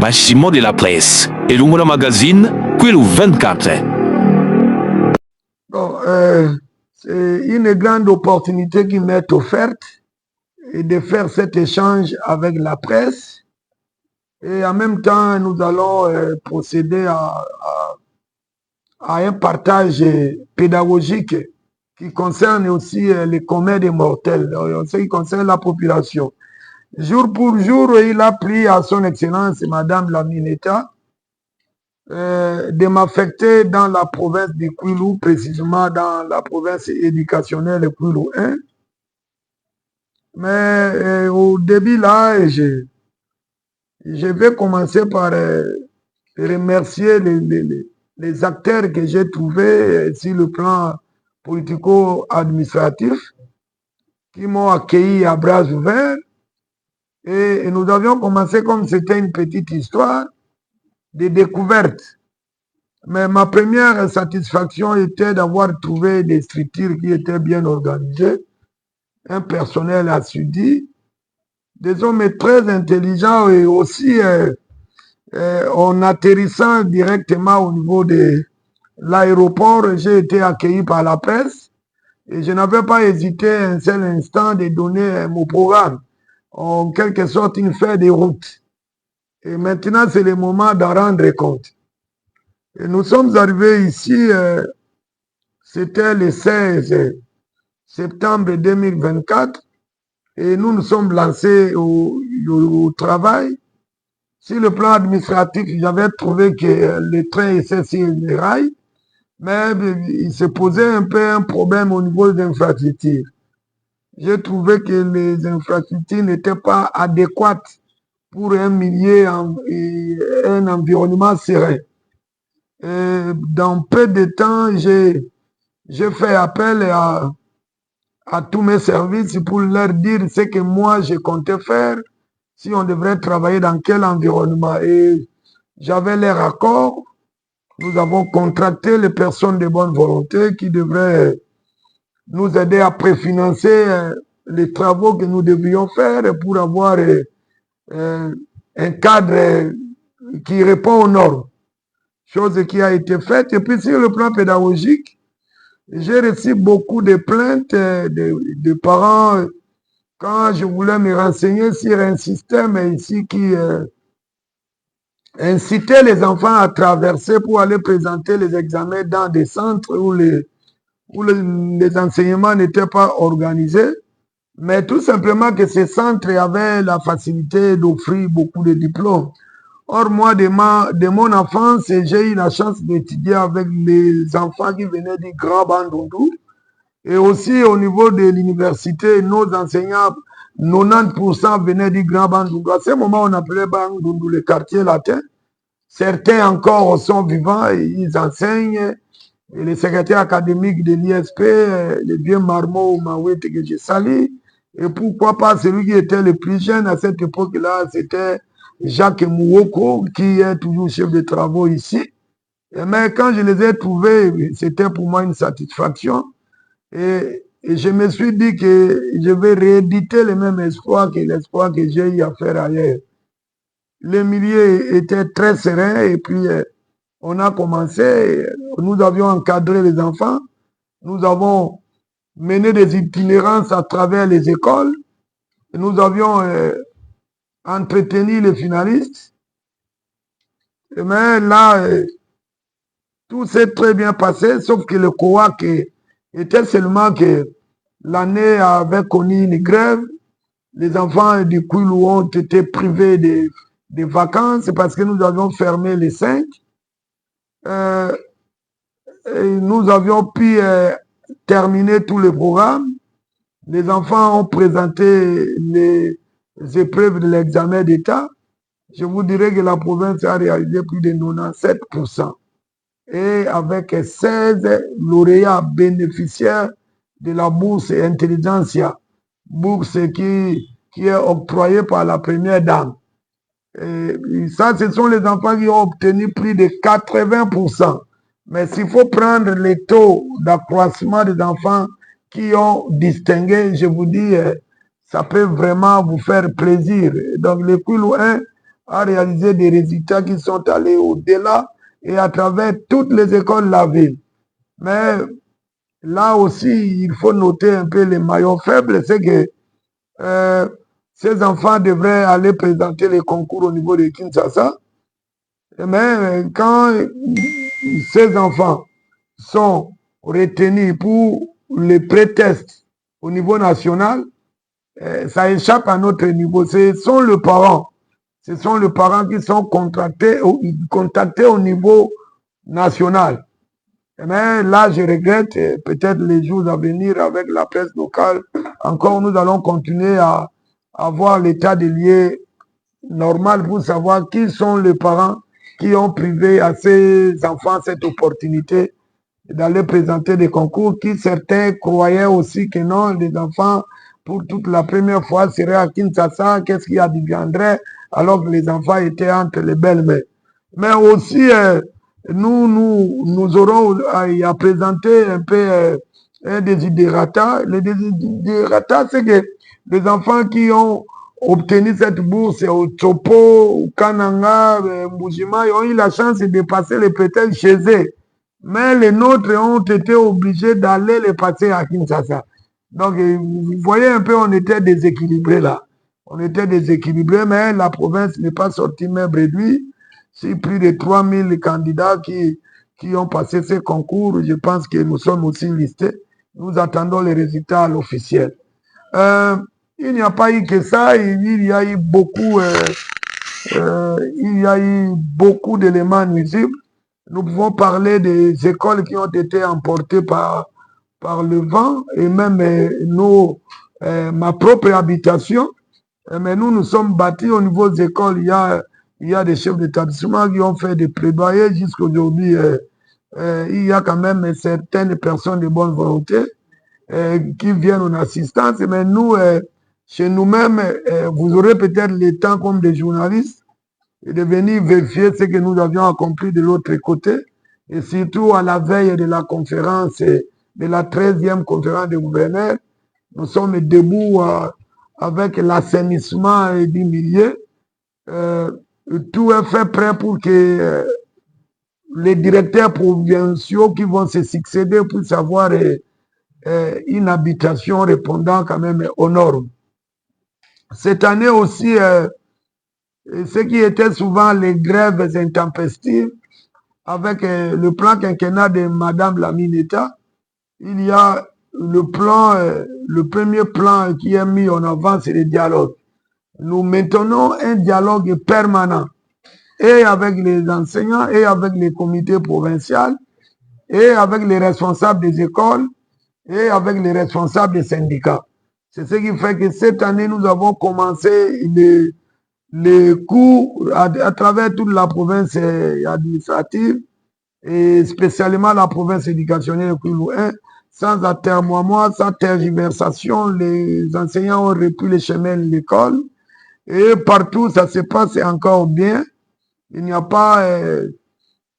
bâtiment de la presse et le magazine Kwilu 24. Bon, c'est une grande opportunité qui m'est offerte et de faire cet échange avec la presse. Et en même temps, nous allons procéder à un partage pédagogique qui concerne aussi les communs des mortels, ce qui concerne la population. Jour pour jour, il a pris à son excellence, Madame la Mineta, de m'affecter dans la province de Kwilu, précisément dans la province éducationnelle Kwilu 1. Mais au début là, je vais commencer par remercier les acteurs que j'ai trouvés sur le plan politico-administratif qui m'ont accueilli à bras ouverts. Et nous avions commencé comme c'était une petite histoire de découverte. Mais ma première satisfaction était d'avoir trouvé des structures qui étaient bien organisées, un personnel assidu, des hommes très intelligents et aussi en atterrissant directement au niveau de l'aéroport, j'ai été accueilli par la presse et je n'avais pas hésité un seul instant de donner mon programme, en quelque sorte une feuille de route. Et maintenant, c'est le moment d'en rendre compte. Et nous sommes arrivés ici, c'était le 16 septembre 2024, et nous nous sommes lancés au travail. Sur le plan administratif, j'avais trouvé que le train était sur les rails, mais il se posait un peu un problème au niveau des infrastructures. J'ai trouvé que les infrastructures n'étaient pas adéquates pour un milieu, un environnement serein. Et dans peu de temps, j'ai fait appel à tous mes services pour leur dire ce que moi je comptais faire, si on devrait travailler dans quel environnement. Et j'avais leur accord. Nous avons contracté les personnes de bonne volonté qui devraient nous aider à préfinancer les travaux que nous devions faire pour avoir un cadre qui répond aux normes. Chose qui a été faite. Et puis sur le plan pédagogique, j'ai reçu beaucoup de plaintes de parents quand je voulais me renseigner sur un système ici qui incitait les enfants à traverser pour aller présenter les examens dans des centres où les enseignements n'étaient pas organisés, mais tout simplement que ces centres avaient la facilité d'offrir beaucoup de diplômes. Or, moi, de mon enfance, j'ai eu la chance d'étudier avec les enfants qui venaient du Grand Bandundu. Et aussi, au niveau de l'université, nos enseignants, 90% venaient du Grand Bandundu. À ce moment, on appelait Bandundu le quartier latin. Certains encore sont vivants et ils enseignent. Et les secrétaires académiques de l'ISP, le vieux Marmo Mawete que j'ai sali. Et pourquoi pas celui qui était le plus jeune à cette époque-là, c'était Jacques Mouoko, qui est toujours chef de travaux ici. Mais quand je les ai trouvés, c'était pour moi une satisfaction. Et je me suis dit que je vais rééditer le même espoir que l'espoir que j'ai eu à faire ailleurs. Le milieu était très serein et puis on a commencé, nous avions encadré les enfants, nous avons mené des itinérances à travers les écoles, nous avions entretenu les finalistes. Mais là, tout s'est très bien passé, sauf que le COAC était seulement que l'année avait connu une grève. Les enfants du Kwilu ont été privés des vacances parce que nous avions fermé les 5. Nous avions pu terminer tous les programmes. Les enfants ont présenté les épreuves de l'examen d'État. Je vous dirais que la province a réalisé plus de 97%. Et avec 16 lauréats bénéficiaires de la bourse Intelligentsia, bourse qui est octroyée par la première dame. Et ça, ce sont les enfants qui ont obtenu plus de 80%. Mais s'il faut prendre les taux d'accroissement des enfants qui ont distingué, je vous dis, ça peut vraiment vous faire plaisir. Donc, le Kwilu 1 a réalisé des résultats qui sont allés au-delà et à travers toutes les écoles de la ville. Mais là aussi, il faut noter un peu les maillons faibles, c'est que ces enfants devraient aller présenter les concours au niveau de Kinshasa. Mais quand ces enfants sont retenus pour les pré-tests au niveau national, ça échappe à notre niveau. Ce sont les parents qui sont contactés au niveau national. Mais là, je regrette, peut-être les jours à venir avec la presse locale, encore nous allons continuer à avoir l'état des lieux normal pour savoir qui sont les parents qui ont privé à ces enfants cette opportunité d'aller présenter des concours, qui certains croyaient aussi que non, les enfants, pour toute la première fois, seraient à Kinshasa, qu'est-ce qui adviendrait, alors que les enfants étaient entre les belles mains. Mais aussi, nous aurons à présenter un peu un désidérata. Le désidérata, c'est que les enfants qui ont obtenu cette bourse au Topo, au Kananga, Mbujima, ils ont eu la chance de passer les pétales chez eux. Mais les nôtres ont été obligés d'aller les passer à Kinshasa. Donc, vous voyez un peu, on était déséquilibrés là. On était déséquilibrés, mais la province n'est pas sortie même réduite. Si plus de 3000 candidats qui ont passé ces concours, je pense que nous sommes aussi listés. Nous attendons les résultats à l'officiel. Il n'y a pas eu que ça, il y a eu beaucoup d'éléments nuisibles. Nous pouvons parler des écoles qui ont été emportées par le vent et même ma propre habitation. Mais nous sommes bâtis au niveau des écoles. Il y a des chefs d'établissement qui ont fait des plaidoyers jusqu'à aujourd'hui. Il y a quand même certaines personnes de bonne volonté qui viennent en assistance. Mais nous, chez nous-mêmes, vous aurez peut-être le temps comme des journalistes de venir vérifier ce que nous avions accompli de l'autre côté. Et surtout à la veille de la conférence, de la 13e conférence des gouverneurs, nous sommes debout avec l'assainissement du milieu. Tout est fait prêt pour que les directeurs provinciaux qui vont se succéder puissent avoir une habitation répondant quand même aux normes. Cette année aussi, ce qui était souvent les grèves intempestives, avec le plan quinquennat de Madame la Mineta, il y a le premier plan qui est mis en avant, c'est le dialogue. Nous maintenons un dialogue permanent, et avec les enseignants, et avec les comités provinciaux, et avec les responsables des écoles, et avec les responsables des syndicats. C'est ce qui fait que cette année, nous avons commencé les cours à travers toute la province administrative, et spécialement la province éducationnelle Kwilu 1, sans atermoiement, sans tergiversation. Les enseignants ont repris les chemins de l'école, et partout ça se passe encore bien. Il n'y a pas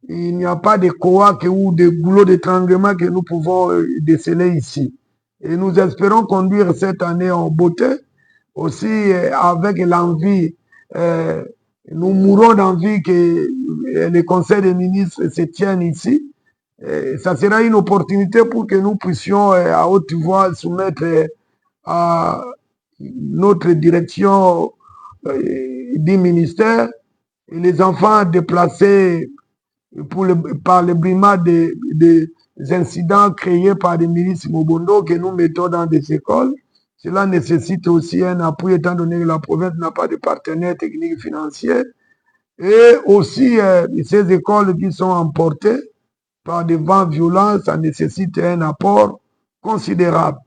de coac ou de goulot d'étranglement que nous pouvons déceler ici. Et nous espérons conduire cette année en beauté, aussi avec l'envie. Nous mourons d'envie que le Conseil des ministres se tienne ici. Ça sera une opportunité pour que nous puissions à haute voix soumettre à notre direction du ministère les enfants déplacés par le brimade des incidents créés par des milices Mobondo que nous mettons dans des écoles. Cela nécessite aussi un appui étant donné que la province n'a pas de partenaires techniques et financiers. Et aussi, ces écoles qui sont emportées par des vents violents, ça nécessite un apport considérable.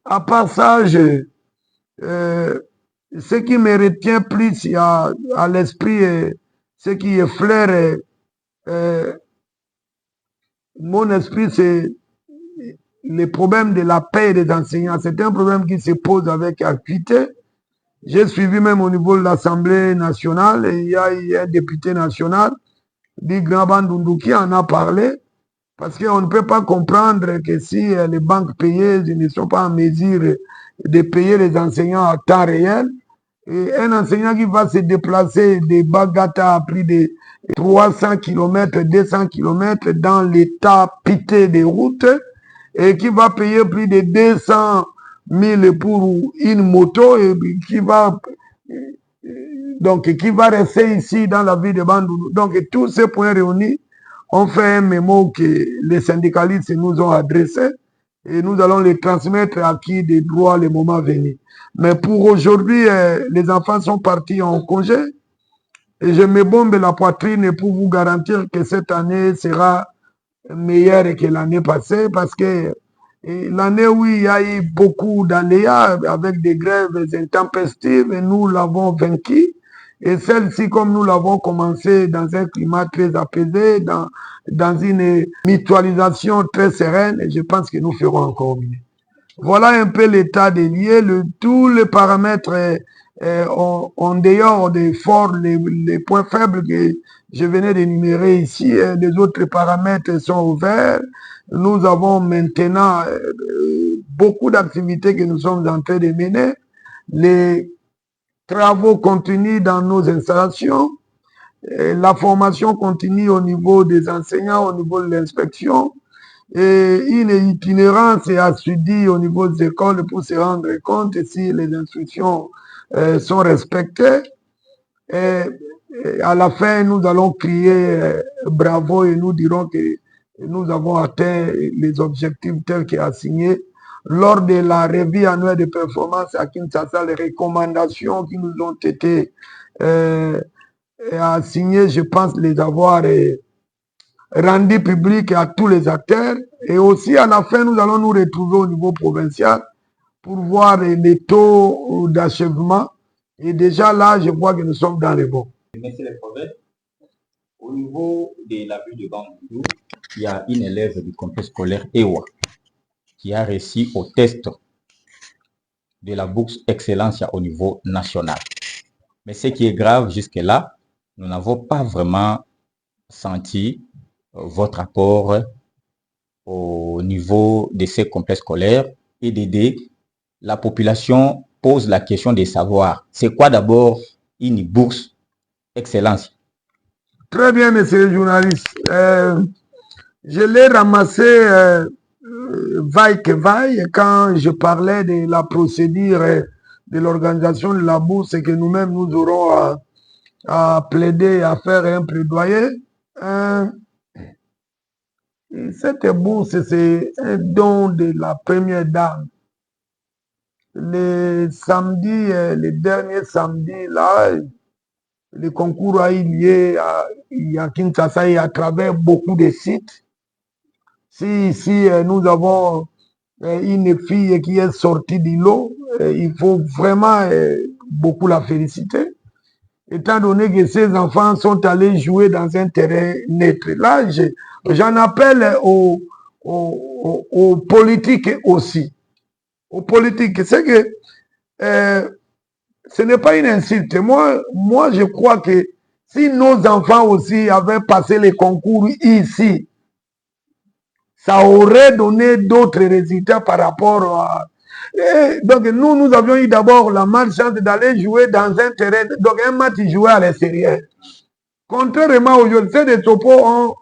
À part ça, ce qui me retient plus à l'esprit, ce qui effleure mon esprit, c'est le problème de la paix des enseignants. C'est un problème qui se pose avec acuité. J'ai suivi même au niveau de l'Assemblée nationale, et il y a un député national, dit Grand Bandundu, qui en a parlé, parce qu'on ne peut pas comprendre que si les banques payées ne sont pas en mesure de payer les enseignants à temps réel, Et un enseignant qui va se déplacer de Bagata à plus de 300 km, 200 km dans l'état pité des routes et qui va payer plus de 200 000 pour une moto et qui va rester ici dans la ville de Bandundu. Donc tous ces points réunis ont fait un mémo que les syndicalistes nous ont adressé et nous allons les transmettre à qui des droits le moment venu. Mais pour aujourd'hui, les enfants sont partis en congé et je me bombe la poitrine pour vous garantir que cette année sera meilleure que l'année passée parce que l'année où il y a eu beaucoup d'aléas avec des grèves intempestives, nous l'avons vaincu. Et celle-ci, comme nous l'avons commencé dans un climat très apaisé, dans une mutualisation très sereine, et je pense que nous ferons encore mieux. Voilà un peu l'état des lieux. Tous les paramètres en dehors des forts, les points faibles que je venais d'énumérer ici, les autres paramètres sont ouverts. Nous avons maintenant beaucoup d'activités que nous sommes en train de mener. Les travaux continuent dans nos installations. La formation continue au niveau des enseignants, au niveau de l'inspection. Et une itinérance est assidue au niveau des écoles pour se rendre compte si les instructions sont respectées. Et à la fin, nous allons crier bravo et nous dirons que nous avons atteint les objectifs tels qu'assignés. Lors de la revue annuelle de performance à Kinshasa, les recommandations qui nous ont été assignées, je pense les avoir rendues publiques à tous les acteurs. Et aussi, à la fin, nous allons nous retrouver au niveau provincial pour voir les taux d'achèvement. Et déjà là, je vois que nous sommes dans les bons. Monsieur le prophète, au niveau de la ville de Bandundu, il y a une élève du complexe scolaire EWA qui a réussi au test de la bourse excellence au niveau national. Mais ce qui est grave jusque-là, nous n'avons pas vraiment senti votre apport au niveau de ces complexes scolaires et d'aider. La population pose la question de savoir, c'est quoi d'abord une bourse excellence? Très bien, monsieur le journaliste. Je l'ai ramassé vaille que vaille quand je parlais de la procédure de l'organisation de la bourse et que nous-mêmes nous aurons à plaider, à faire un plaidoyer. Cette bourse, c'est un don de la première dame. Les samedis, les derniers samedis, là, le concours a eu lieu à Kinshasa et à travers beaucoup de sites. Si ici nous avons une fille qui est sortie du lot, il faut vraiment beaucoup la féliciter, étant donné que ces enfants sont allés jouer dans un terrain neutre. Là, j'en appelle aux politiques aussi. Aux politiques, c'est que ce n'est pas une insulte. Moi, je crois que si nos enfants aussi avaient passé les concours ici, ça aurait donné d'autres résultats par rapport à... donc nous avions eu d'abord la malchance d'aller jouer dans un terrain, donc un match joué à l'extérieur. Contrairement aujourd'hui, c'est des Topos ont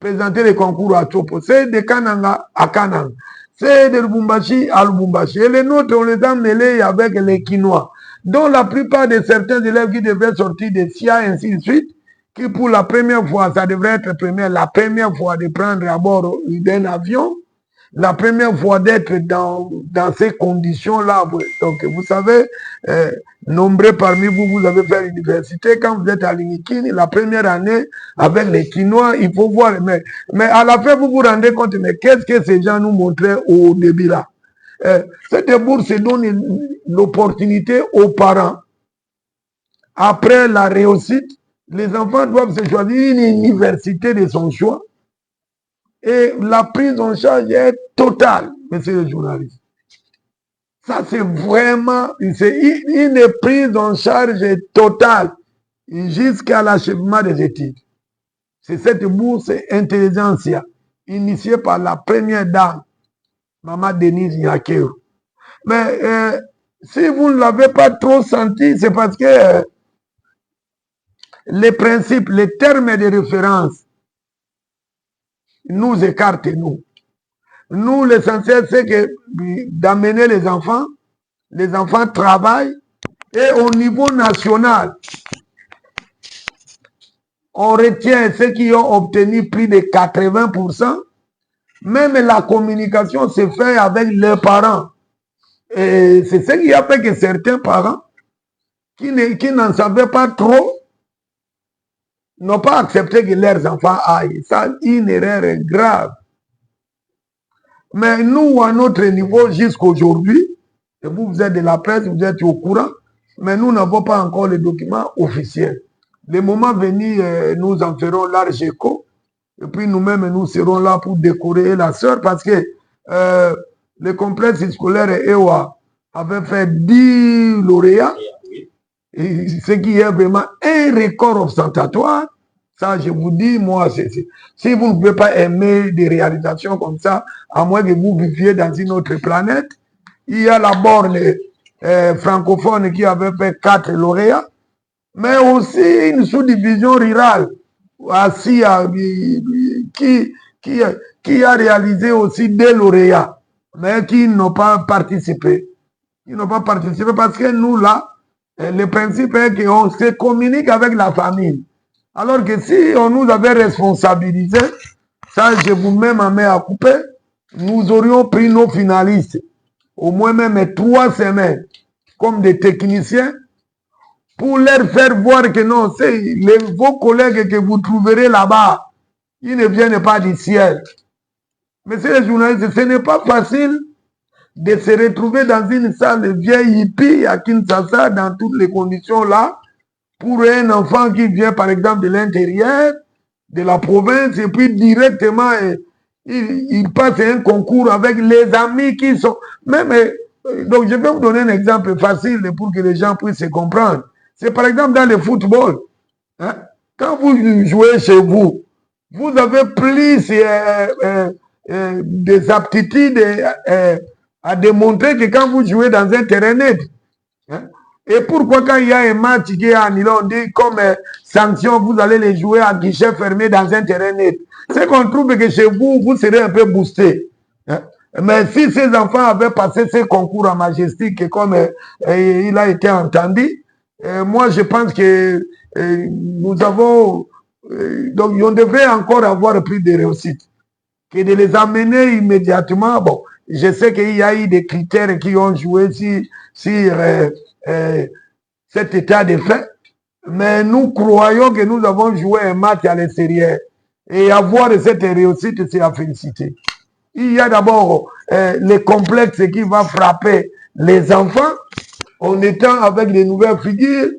présenté les concours à Topo, c'est des Kananga à Kananga, c'est de Lubumbashi à Lubumbashi. Et les nôtres, on les a mêlés avec les Quinois, dont la plupart de certains élèves qui devaient sortir des SIA, ainsi de suite, qui pour la première fois, ça devrait être la première fois de prendre à bord d'un avion, la première fois d'être dans ces conditions-là. Donc, vous savez, nombreux parmi vous, vous avez fait l'université. Quand vous êtes à l'Inikini, la première année, avec les Quinois, il faut voir. Mais à la fin, vous vous rendez compte, mais qu'est-ce que ces gens nous montraient au début là? Cette bourse donne l'opportunité aux parents. Après la réussite, les enfants doivent se choisir une université de son choix. Et la prise en charge est totale, monsieur le journaliste. Ça, c'est vraiment une prise en charge totale jusqu'à l'achèvement des études. C'est cette bourse Intelligentsia, initiée par la première dame, Maman Denise Nyakero. Mais Si vous ne l'avez pas trop senti, c'est parce que les principes, les termes de référence nous écartent, nous. Nous, l'essentiel, c'est que d'amener les enfants travaillent, et au niveau national, on retient ceux qui ont obtenu plus de 80%. Même la communication se fait avec leurs parents. Et c'est ce qui a fait que certains parents qui n'en savaient pas trop n'ont pas accepté que leurs enfants aillent. Ça, une erreur grave. Mais nous, à notre niveau, jusqu'aujourd'hui, et vous êtes de la presse, vous êtes au courant, mais nous n'avons pas encore les documents officiels. Le moment venu, nous en ferons large écho. Et puis nous-mêmes, nous serons là pour décorer la sœur parce que le complexe scolaire EWA avait fait 10 lauréats, et ce qui est vraiment un record ostentatoire. Ça, je vous dis, moi, si vous ne pouvez pas aimer des réalisations comme ça, à moins que vous viviez dans une autre planète, il y a la borne francophone qui avait fait 4 lauréats, mais aussi une sous-division rurale qui a réalisé aussi 2 lauréats, mais qui n'ont pas participé. Ils n'ont pas participé parce que nous, là, le principe est qu'on se communique avec la famille. Alors que si on nous avait responsabilisé, ça, je vous mets ma main à couper, nous aurions pris nos finalistes, au moins même 3 semaines, comme des techniciens, pour leur faire voir que non, c'est vos collègues que vous trouverez là-bas, ils ne viennent pas du ciel. Mais c'est les journalistes, ce n'est pas facile de se retrouver dans une salle vieille hippie à Kinshasa, dans toutes les conditions là, pour un enfant qui vient par exemple de l'intérieur, de la province, et puis directement, il passe un concours avec les amis qui sont... Même, donc je vais vous donner un exemple facile pour que les gens puissent se comprendre. C'est par exemple dans le football. Hein? Quand vous jouez chez vous, vous avez plus des aptitudes à démontrer que quand vous jouez dans un terrain net. Hein? Et pourquoi quand il y a un match qui est annulé, on dit comme sanction, vous allez les jouer à guichet fermé dans un terrain net. C'est qu'on trouve que chez vous, vous serez un peu boosté. Hein? Mais si ces enfants avaient passé ces concours en majestique, comme il a été entendu, moi je pense que nous avons... donc on devrait encore avoir plus de réussite. Que de les amener immédiatement. Bon, je sais qu'il y a eu des critères qui ont joué sur cet état de fait, mais nous croyons que nous avons joué un match à l'extérieur. Et avoir cette réussite, c'est à féliciter. Il y a d'abord les complexes qui vont frapper les enfants en étant avec les nouvelles figures.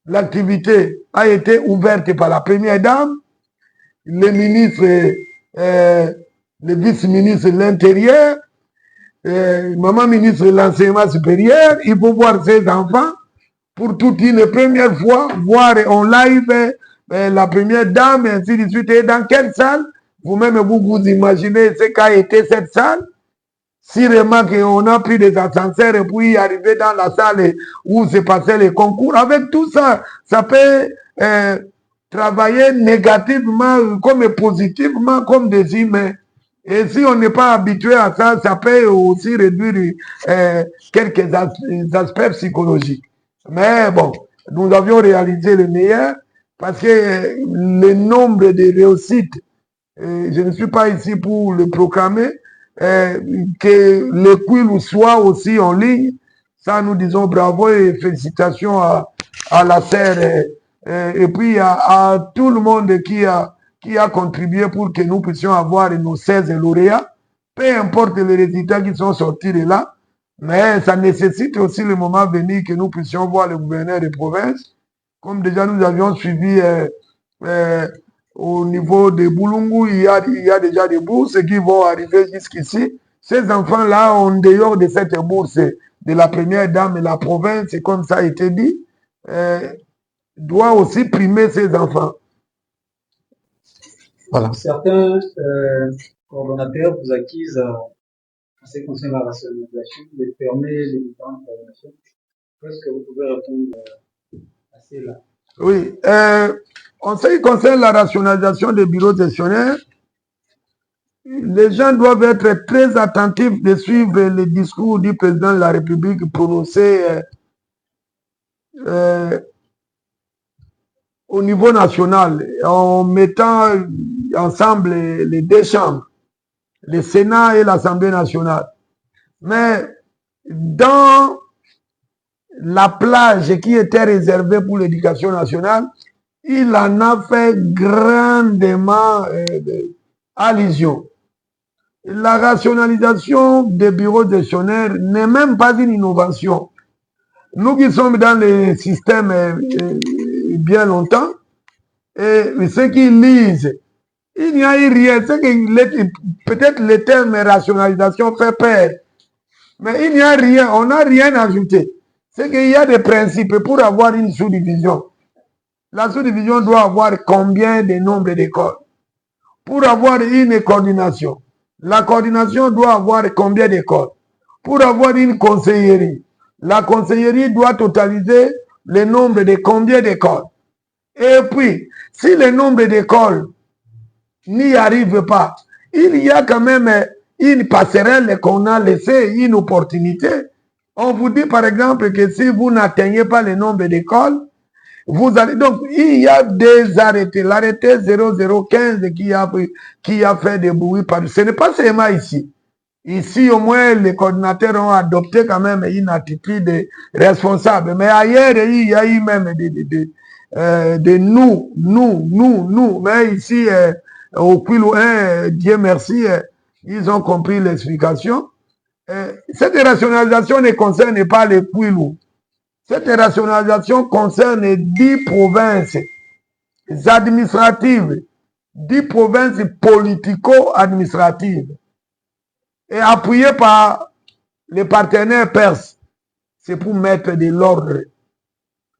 L'activité a été ouverte par la première dame, le ministre, le vice-ministre de l'Intérieur, maman ministre de l'Enseignement supérieur. Il faut voir ces enfants pour toute une première fois, voir en live la première dame, et ainsi de suite. Et dans quelle salle? Vous-même, vous imaginez ce qu'a été cette salle? Si vraiment qu'on a pris des ascenseurs et puis arriver dans la salle où se passaient les concours, avec tout ça, ça peut travailler négativement comme positivement comme des humains. Et si on n'est pas habitué à ça, ça peut aussi réduire quelques aspects psychologiques. Mais bon, nous avions réalisé le meilleur parce que le nombre de réussites, je ne suis pas ici pour le proclamer, que le quiz soit aussi en ligne. Ça, nous disons bravo et félicitations à la sœur et puis à tout le monde qui a contribué pour que nous puissions avoir nos 16 lauréats, peu importe les résultats qui sont sortis de là, mais ça nécessite aussi le moment venu que nous puissions voir le gouverneur de province, comme déjà nous avions suivi au niveau de Boulungu, il y a déjà des bourses qui vont arriver jusqu'ici. Ces enfants-là, en dehors de cette bourse de la première dame de la province, comme ça a été dit, doit aussi primer ces enfants. Voilà. Certains coordonnateurs vous accusent en ce qui concerne la rationalisation, de fermer les différentes formations. Est-ce que vous pouvez répondre à cela? Oui. En ce qui concerne la rationalisation des bureaux gestionnaires, les gens doivent être très attentifs de suivre le discours du président de la République prononcé au niveau national, en mettant ensemble les deux chambres, le Sénat et l'Assemblée nationale. Mais dans la plage qui était réservée pour l'éducation nationale, il en a fait grandement allusion. La rationalisation des bureaux gestionnaires n'est même pas une innovation. Nous qui sommes dans le système bien longtemps, et ceux qui lisent, il n'y a eu rien. Peut-être le terme rationalisation fait peur, mais il n'y a rien, on n'a rien ajouté. C'est qu'il y a des principes pour avoir une sous-division. La sous-division doit avoir combien de nombres d'écoles? Pour avoir une coordination, la coordination doit avoir combien d'écoles? Pour avoir une conseillerie, la conseillerie doit totaliser le nombre de combien d'écoles? Et puis, si le nombre d'écoles n'y arrive pas, il y a quand même une passerelle qu'on a laissée, une opportunité. On vous dit par exemple que si vous n'atteignez pas le nombre d'écoles, vous allez, donc il y a des arrêtés. L'arrêté 0015 qui a fait des bruits. Ce n'est pas seulement ici. Ici, au moins, les coordinateurs ont adopté quand même une attitude responsable. Mais ailleurs, il y a eu même des nous. Mais ici, au Kwilu 1, Dieu merci, ils ont compris l'explication. Cette rationalisation ne concerne pas les Kwilu. Cette rationalisation concerne 10 provinces administratives, 10 provinces politico-administratives, et appuyées par les partenaires perses. C'est pour mettre de l'ordre.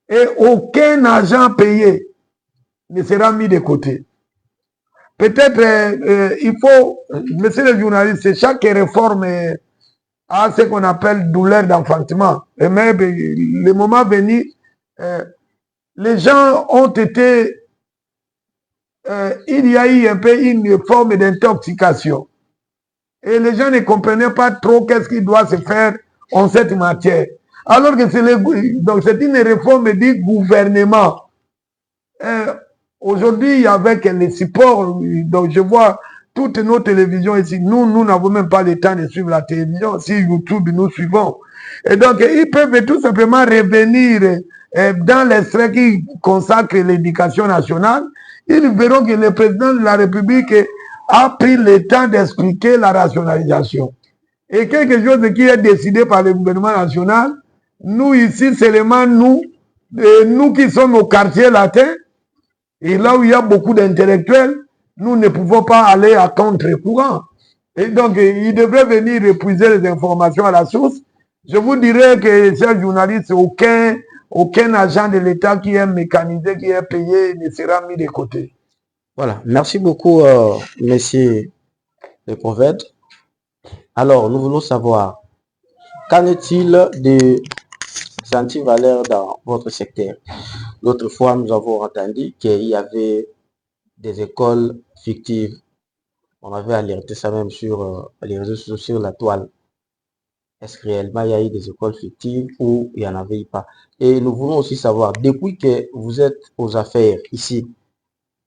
Et aucun agent payé ne sera mis de côté. Peut-être il faut, monsieur le journaliste, chaque réforme a ce qu'on appelle douleur d'enfantement. Et même le moment venu, les gens ont été, il y a eu un peu une forme d'intoxication. Et les gens ne comprenaient pas trop qu'est-ce qui doit se faire en cette matière. Alors que c'est une réforme du gouvernement. Aujourd'hui, avec les supports, donc je vois toutes nos télévisions ici, nous n'avons même pas le temps de suivre la télévision. Si YouTube, nous suivons. Et donc, ils peuvent tout simplement revenir dans l'extrait qui consacre l'éducation nationale. Ils verront que le président de la République a pris le temps d'expliquer la rationalisation. Et quelque chose qui est décidé par le gouvernement national, nous ici, seulement nous qui sommes au quartier latin, et là où il y a beaucoup d'intellectuels, nous ne pouvons pas aller à contre-courant. Et donc, ils devraient venir épuiser les informations à la source. Je vous dirais que, chers journalistes, aucun agent de l'État qui est mécanisé, qui est payé, ne sera mis de côté. Voilà. Merci beaucoup, monsieur le prophète. Alors, nous voulons savoir, qu'en est-il des antivaleurs dans votre secteur? L'autre fois, nous avons entendu qu'il y avait des écoles fictives. On avait alerté ça même sur les réseaux sociaux, sur la toile. Est-ce que réellement il y a eu des écoles fictives ou il n'y en avait pas? Et nous voulons aussi savoir, depuis que vous êtes aux affaires ici,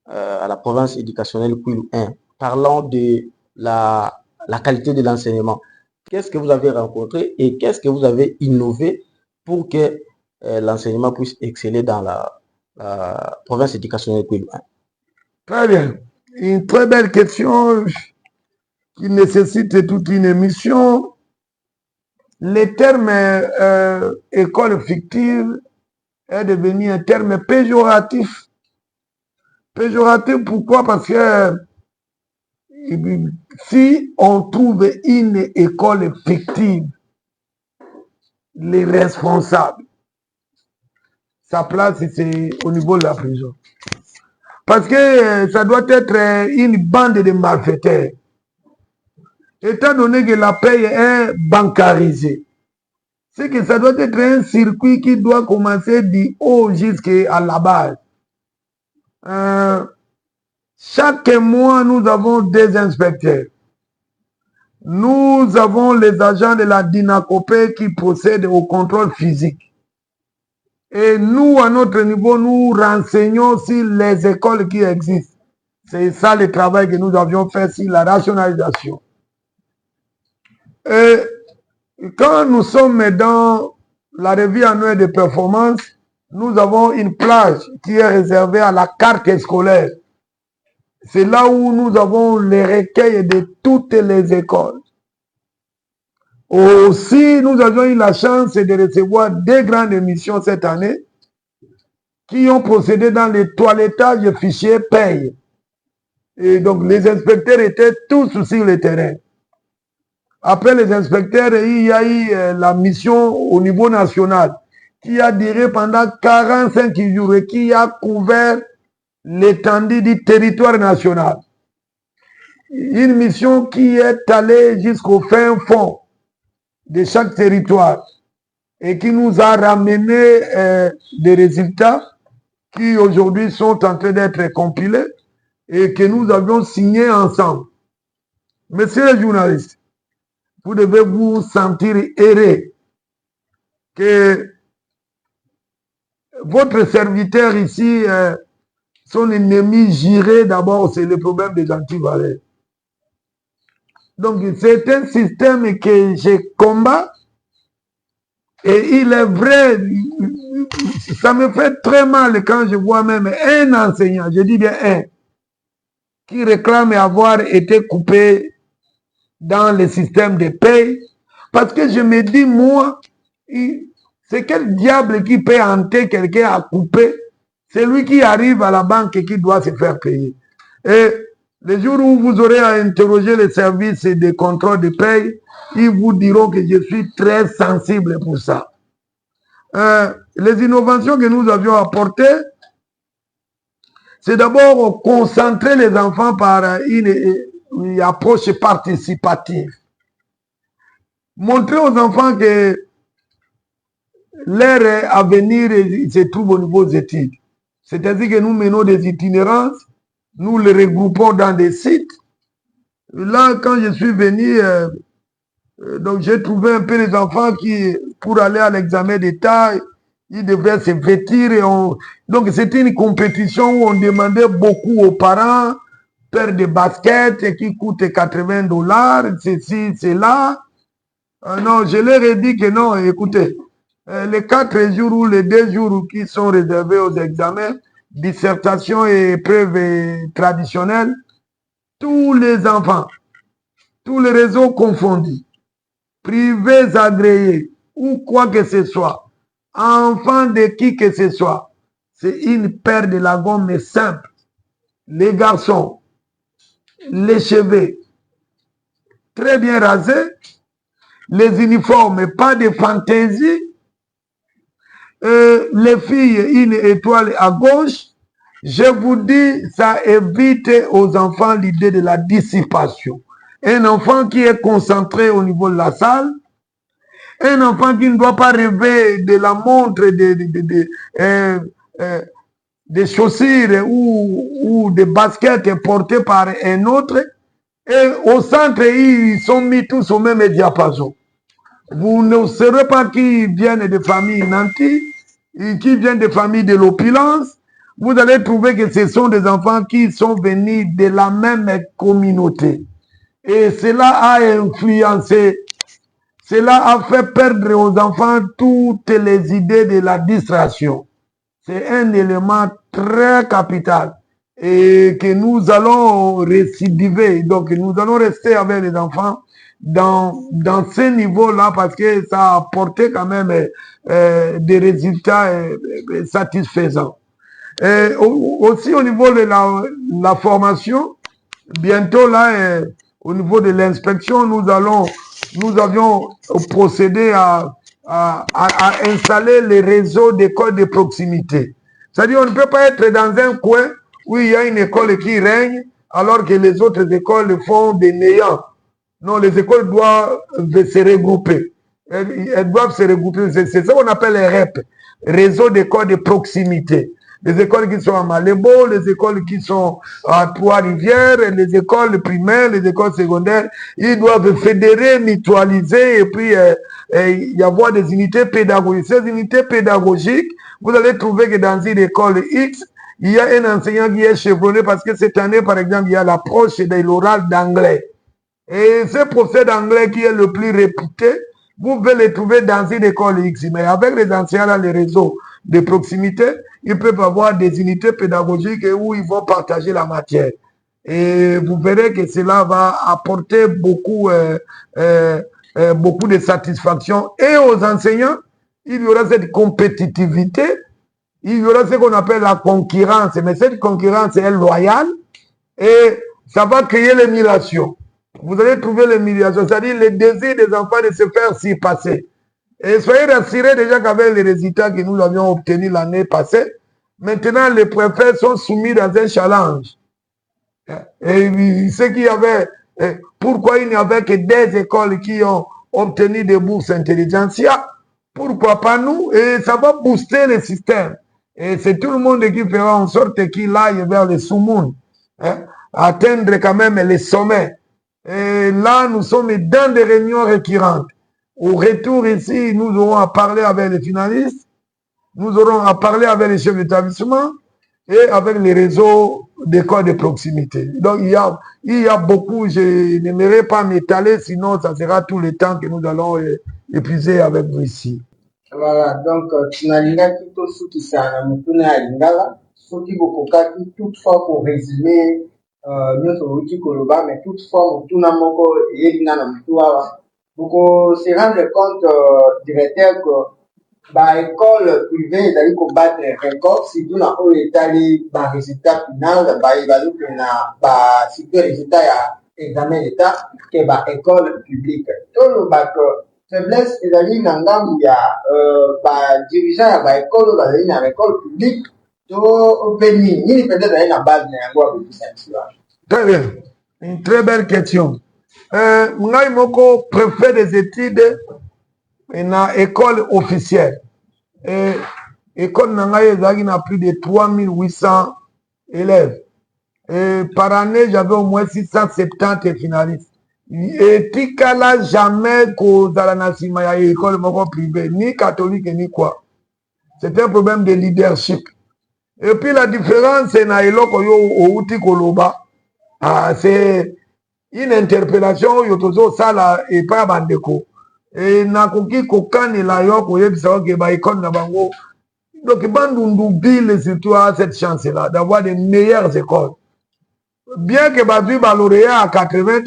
à la province éducationnelle Kwilu 1, parlant de la qualité de l'enseignement, qu'est-ce que vous avez rencontré et qu'est-ce que vous avez innové pour que l'enseignement puisse exceller dans la province éducationnelle Kwilu 1? Très bien. Une très belle question qui nécessite toute une émission. Le terme école fictive est devenu un terme péjoratif. Péjoratif, pourquoi? Parce que si on trouve une école fictive, les responsables, sa place, c'est au niveau de la prison. Parce que ça doit être une bande de malfaiteurs. étant donné que la paye est bancarisée, c'est que ça doit être un circuit qui doit commencer du haut jusqu'à la base. Chaque mois, nous avons des inspecteurs. Nous avons les agents de la DINACOPE qui procèdent au contrôle physique. Et nous, à notre niveau, nous renseignons sur les écoles qui existent. C'est ça le travail que nous avions fait sur la rationalisation. Et quand nous sommes dans la revue annuelle de performance, nous avons une plage qui est réservée à la carte scolaire. C'est là où nous avons les recueils de toutes les écoles. Aussi, nous avons eu la chance de recevoir deux grandes émissions cette année qui ont procédé dans le toilettage fichier paye. Et donc, les inspecteurs étaient tous sur le terrain. Après les inspecteurs, il y a eu la mission au niveau national qui a duré pendant 45 jours et qui a couvert l'étendue du territoire national. Une mission qui est allée jusqu'au fin fond de chaque territoire et qui nous a ramené des résultats qui aujourd'hui sont en train d'être compilés et que nous avions signés ensemble. Messieurs les journalistes, vous devez vous sentir heureux que votre serviteur ici, son ennemi juré d'abord, c'est le problème des antivaleurs. Donc, c'est un système que je combats et il est vrai, ça me fait très mal quand je vois même un enseignant, je dis bien un, qui réclame avoir été coupé dans le système de paye, parce que je me dis, moi, c'est quel diable qui peut hanter quelqu'un à couper? C'est lui qui arrive à la banque et qui doit se faire payer. Et le jour où vous aurez à interroger les services de contrôle de paye, ils vous diront que je suis très sensible pour ça. Les innovations que nous avions apportées, c'est d'abord concentrer les enfants par une approche participative. Montrer aux enfants que leur avenir se trouve au niveau des études. C'est-à-dire que nous menons des itinérances, nous les regroupons dans des sites. Là, quand je suis venu, donc j'ai trouvé un peu les enfants qui, pour aller à l'examen d'État, ils devaient se vêtir. Donc c'était une compétition où on demandait beaucoup aux parents, paire de baskets qui coûtent $80, ceci, cela. Non, je leur ai dit que non, écoutez, les 4 jours ou les 2 jours qui sont réservés aux examens, dissertation et épreuves traditionnelles, tous les enfants, tous les réseaux confondus, privés agréés ou quoi que ce soit, enfants de qui que ce soit, c'est une paire de la gomme simple. Les garçons, les cheveux très bien rasés, les uniformes, pas de fantaisie, les filles, une étoile à gauche. Je vous dis, ça évite aux enfants l'idée de la dissipation. Un enfant qui est concentré au niveau de la salle, un enfant qui ne doit pas rêver de la montre, des chaussures ou des baskets portées par un autre. Et au centre, ils sont mis tous au même diapason. Vous ne saurez pas qui viennent de familles nantis, qui viennent de familles de l'opulence. Vous allez trouver que ce sont des enfants qui sont venus de la même communauté. Et cela a influencé, cela a fait perdre aux enfants toutes les idées de la distraction. C'est un élément très capital et que nous allons récidiver. Donc, nous allons rester avec les enfants dans ce niveau-là parce que ça a apporté quand même des résultats satisfaisants. Et aussi au niveau de la formation, bientôt là, au niveau de l'inspection, nous avions procédé à installer les réseaux d'écoles de proximité. C'est-à-dire on ne peut pas être dans un coin où il y a une école qui règne alors que les autres écoles font des néants. Non, les écoles doivent se regrouper. Elles doivent se regrouper. C'est ça qu'on appelle les REP, réseau d'écoles de proximité. Les écoles qui sont à Malébo, les écoles qui sont à Trois-Rivières, les écoles primaires, les écoles secondaires, ils doivent fédérer, mutualiser et puis y avoir des unités pédagogiques. Ces unités pédagogiques, vous allez trouver que dans une école X, il y a un enseignant qui est chevronné parce que cette année, par exemple, il y a l'approche de l'oral d'anglais. Et ce professeur d'anglais qui est le plus réputé, vous pouvez le trouver dans une école X. Mais avec les enseignants dans les réseaux de proximité, ils peuvent avoir des unités pédagogiques où ils vont partager la matière. Et vous verrez que cela va apporter beaucoup de satisfaction. Et aux enseignants, il y aura cette compétitivité, il y aura ce qu'on appelle la concurrence. Mais cette concurrence est loyale et ça va créer l'émulation. Vous allez trouver l'émulation, c'est-à-dire le désir des enfants de se faire s'y passer. Et soyez rassurés déjà qu'avec les résultats que nous avions obtenus l'année passée, maintenant les préfets sont soumis dans un challenge. Et ce qu'il y avait, pourquoi il n'y avait que des écoles qui ont obtenu des bourses intelligentsia, pourquoi pas nous? Et ça va booster le système. Et c'est tout le monde qui fera en sorte qu'il aille vers le sous-monde, atteindre quand même les sommets. Et là, nous sommes dans des réunions récurrentes. Au retour ici, nous aurons à parler avec les finalistes, nous aurons à parler avec les chefs d'établissement et avec les réseaux d'écoles de proximité. Donc, il y a beaucoup, je n'aimerais pas m'étaler, sinon ça sera tout le temps que nous allons épuiser avec vous ici. Voilà, donc, tunalingaki tosukisana mutuna ya lingala, soki bokokaki toutefois pour résumer nyonso outi koloba, mais toutefois mutuna moko eyelina na mutu awa. Pour se rendre compte, directeur, que bah, école privée, ils ont battre record, si tout n'a pas été dans le résultat final, bah, il va dire que bah, si tout résultat a examen d'état, que bah, école publique. Tout le bac, faiblesse, ils ont dit, où il y a, bah, dirigeant, bah, école, bah, il y a école publique, tout béni, ni peut-être dans la base, mais en gros, très bien. Une très belle question. Ngai moko préfet des études na école officielle. Et école nangai ezaki na plus de 3800 élèves. Et par année, j'avais au moins 670 finalistes. Et tikala jamais kozala na sima ya école moko privée, ni catholique ni quoi. C'est un problème de leadership. Et puis la différence c'est na eloko yo outi koloba. Ah, c'est une interpellation yotozo sala et pas bandeko et nakoki kokanela yo koyebisa ke ba école na bango donc bandundu bile surtout à cette chance là d'avoir des meilleures écoles bien que ba vu ba lauréat à 80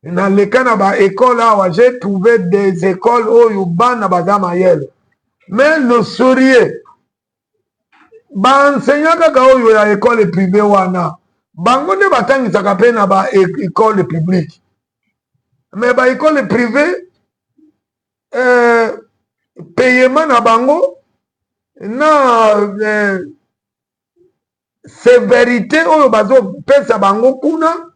dans le cas na ba école là j'ai trouvé des écoles oyo bana bazama yele mais le sourier ba enseignant kaka oyo ya école privée wana bango nde batangisaka mpe na ba école publique mais ba école privée payement na bango na sévérité oyo bazopesa bango kuna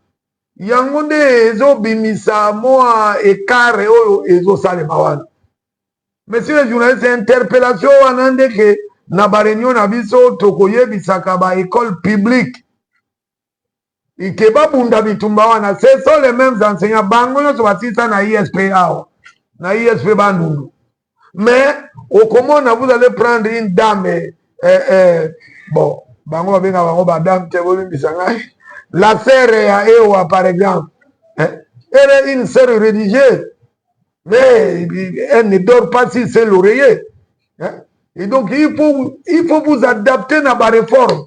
yango nde ezobimisa mwa écart oyo ezosalema wana. Monsieur le journaliste, interpellation wana ndeke na baréunion na biso tokoyebisaka ba école publique ike babunda bitumba wana, ce sont les mêmes enseignants bango nyonso basisa na ISP awa na ISP bandundu. Mais au komona vous allez prendre une dame bon bango babenga bango badame te bolimbisa ngai la sœur ya ewa par exemple, elle est une sœur religieuse mais elle ne dort pas si c'est l'oreiller, et donc il faut vous adapter na ba réforme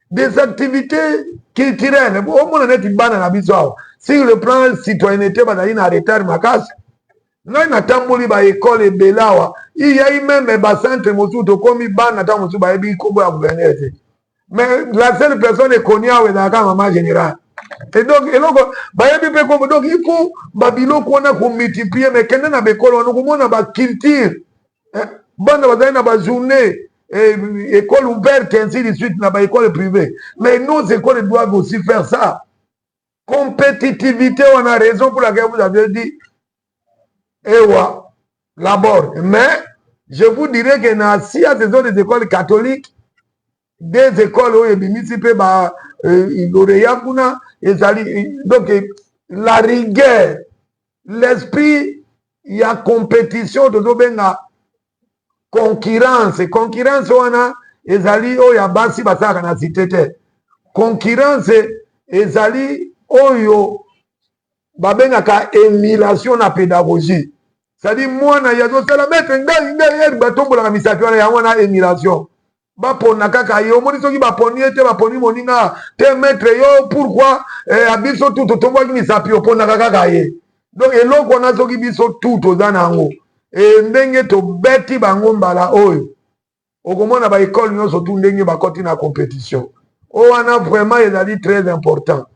des activités culturelles. Sur le plan citoyenneté, il retard makasi. Ngai natamboli ba école ebelawa. Il y a eu même ba centre mosu to komi bana ta mosu ba ebi kobo ya gouverneur. Mais la seule personne est connue avec la maman générale. Et donc ba ebi pe kobo, donc il faut ba biloko wana ko multiplier, mais kende na bekolo wana ko mona ba culture. Bana ba na ba journée école ouverte, ainsi de suite, dans les écoles privées. Mais nos écoles doivent aussi faire ça. compétitivité, on a raison pour laquelle vous avez dit, Ewa, l'abord. Mais, je vous dirais que dans si à ces autres écoles catholiques, des écoles où il y a donc la rigueur, l'esprit, il y a compétition de concurrence. Concurrence, on a, ezali oyo basi basaka na cité. Concurrence, ezali oyo babengaka émulation na pédagogie. C'est-à-dire, moi, na yazo sala maître ngai batombola misatu wana yango na émulation. Bapona kaka yo moni soki baponi ete baponi moninga te maître yo pourquoi abiso tout tombo ki misapi opona kaka ye. Donc eloko na soki biso tout toza nango. E ndenge to beti bango mbala oyo. Okomona ba école nyonso tout ndenge bakoti na compétition. O wana vraiment ezali très important.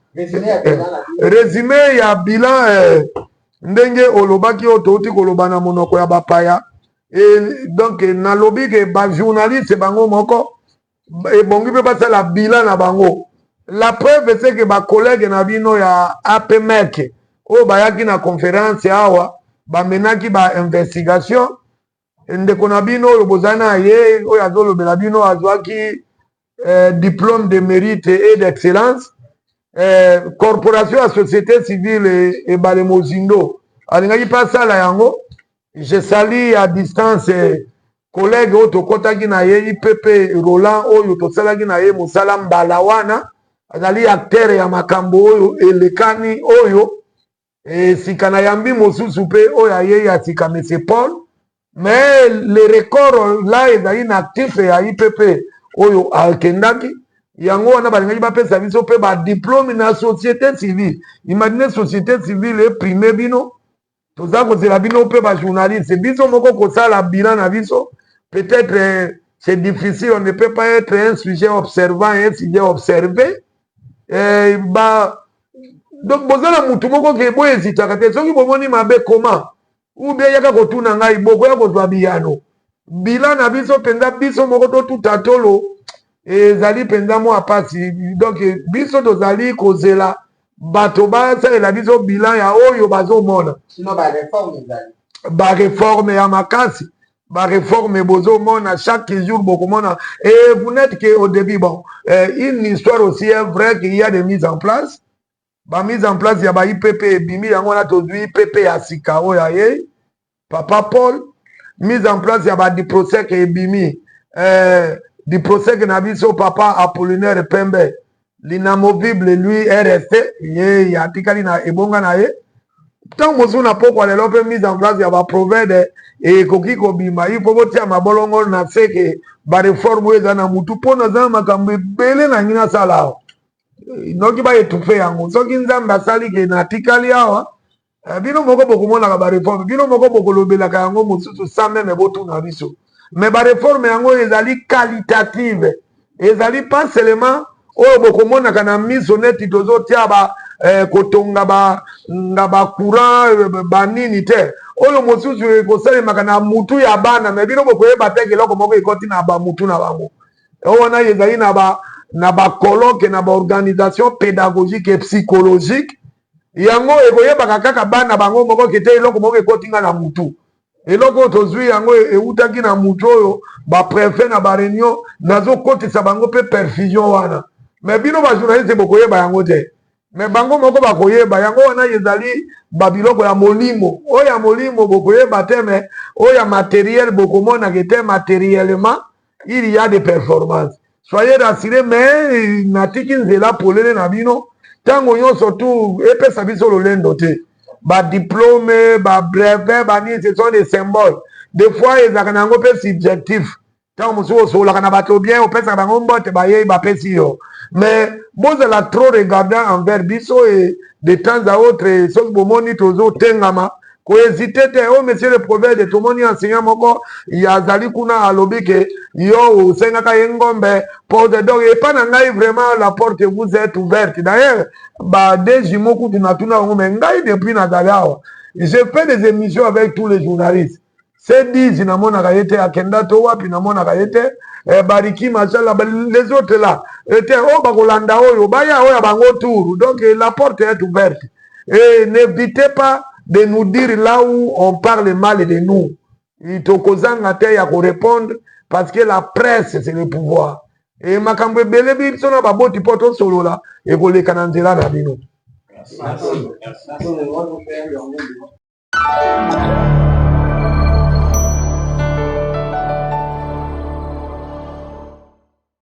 Résumé ya bilan ndenge olobaki ototi koloba na monoko ya bapaya. Et donc nalobi ke ba journaliste bango moko e bongi pe pasa la bilan na bango. La preuve c'est que ba collègue na bino ya APMEC o bayaki na conférence awa ba menaki ba investigation ndeko na bino oyo bozana ye oyo azolobela bino azwaki diplôme de mérite et d'excellence corporation à société civile et Balemozindo alingaki pasala yango. Je salue à distance collègue oyo kotaki na ye IPP Roland oyo tosalaki na ye mosala mbala wana azali acteur ya makambo oyo elekani oyo sika na yambi mosusu pe oyo aye ya sika M. Paul. Mais le record là ezali na actif ya IPP oyo akendaki yango wana balingaki bapesa biso pe ba diplôme na société civile. Imaginez société civile prime bino toza kozela bino pe ba journaliste biso moko kosala bilan na biso. Peut-être c'est difficile, on ne peut pas être un sujet observant, un sujet observé. Donc bozala mutu moko ke boye zitaka te soki bomoni mabe comment ou bien yaka kotuna ngai boko ya kozwa biyano bilan na biso penza biso moko to tutatolo ezali penza mo apasi. Donc biso tozali kozela bato basalela biso bilan ya oyo bazomona Sinon, ba réforme ezali. ba réforme ya makasi ba réforme bozomona chaque jour bokomona. Et vous n'êtes qu'au début. Bon, une histoire aussi est vrai qu'il y a des mises en place. Ba mise en place ya ba IPP bimi yango na tozwi IPP ya sika oyo ye Papa Paul. Mise en place ya ba diprosec et bimi diprosec na biso Papa Apollinaire Pembe. L'inamovible lui est resté ye ya tikali na ebonga na ye. Tant mosu na poko lelo pe mise en place ya ba provede et koki kobima il faut botia mabolongo na seke ba réforme eza na mutu pona za makambo ebele na ngina sala noki ba etufe yango soki nzambe asali ke na tikali awa bino moko bokomonaka ba réforme bino moko bokolobelaka yango mosusu sans même botuna biso. Mais ba réforme yango ezali qualitative ezali pas seulement oyo bokomonaka na miso neti tozotia ba kotonga ba courant banini te oyo mosusu ekosalemaka na mutu ya bana. Mais bino bokoyeba te eloko moko ekoti na bamutu na bango oyo wana ezali na ba colloque na ba organisation pédagogique et psychologique yango ekoyebaka kaka bana bango moko kete eloko moko ekotinga na mutu eloko tozwi yango eutaki na mutu oyo ba préfet na ba réunion nazokotisa bango pe perfusion wana. Mais bino ba journaliste bokoyeba yango te. Mais bango moko bakoyeba yango wana ezali babiloko ya molimo oyo ya molimo bokoyeba te. Mais oyo ya matériel bokomona kete matériellement il y a des performances. Soyez rassurés. Mais natiki nzela polele na bino tango nyonso tu epesa biso lolendo te ba diplôme ba brevet ba nini ce sont des symboles. Des fois ezalaka nango pe subjectif tango mosusu osololaka na bato bien opesaka bango mbote bayei bapesi yo. Mais bozala trop regardant envers biso et de temps à autre soki bomoni tozotengama kohésite te. Oh monsieur le prophète tomoni enseignant moko yazali kuna alobi ke yo osengaka ye ngombe pose. Donc epa na ngai vraiment la porte vous est ouverte. D'ailleurs ba deji moku tunatuna bango mais ngai depuis nazali awa je fais des émissions avec tous les journalistes. C'est dit namonaka ye te akenda to wapi namonaka ye te bariki machala les autres là ete o bakolanda oyo baya oyo bango tour. Donc la porte est ouverte. Et n'évitez pas de nous dire là où on parle mal de nous. Itokozanga te ya ko répondre parce que la presse c'est le pouvoir. Et makambo ebele biso na baboti poto solo la e koleka na nzela na bino. Merci.